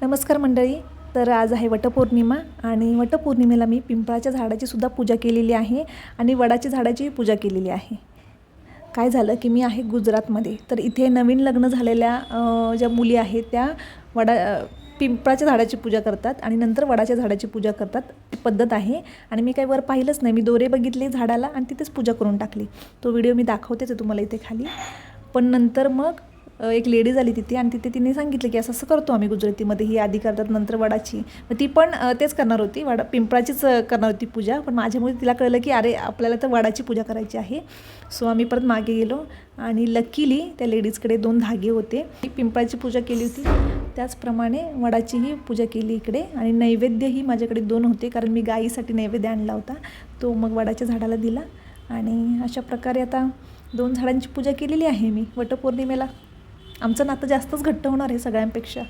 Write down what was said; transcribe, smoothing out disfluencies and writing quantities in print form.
नमस्कार मंडळी. तर आज आहे वटपौर्णिमा आणि वटपौर्णिमेला मी पिंपळाच्या झाडाची सुद्धा पूजा केलेली आहे आणि वडाच्या झाडाची पूजा केलेली आहे. काय झालं की मी आहे गुजरातमध्ये, तर इथे नवीन लग्न झालेल्या ज्या मुली आहेत त्या पिंपळाच्या झाडाची पूजा करतात आणि नंतर वडाच्या झाडाची पूजा करतात. ती पद्धत आहे आणि मी काही वर पाहिलंच नाही. मी दोरे बघितले झाडाला आणि तिथेच पूजा करून टाकली. तो व्हिडिओ मी दाखवतेच आहे तुम्हाला इथे खाली. पण नंतर मग एक लेडीज आली तिथे आणि तिथे तिने सांगितलं की असं असं करतो आम्ही गुजरातीमध्ये, ही आधी करतात नंतर वडाची. मग ती पण तेच करणार होती, पिंपळाचीच करणार होती पूजा. पण माझ्यामुळे तिला कळलं की अरे आपल्याला तर वडाची पूजा करायची आहे. सो आम्ही परत मागे गेलो आणि लकीली त्या लेडीजकडे 2 धागे होते. पिंपळाची पूजा केली होती, त्याचप्रमाणे वडाचीही पूजा केली इकडे. आणि नैवेद्यही माझ्याकडे 2 होते, कारण मी गाईसाठी नैवेद्य आणला होता. तो मग वडाच्या झाडाला दिला. आणि अशा प्रकारे आता 2 झाडांची पूजा केलेली आहे मी वटपौर्णिमेला. आमचं नातं जास्तच घट्ट होणार आहे सगळ्यांपेक्षा.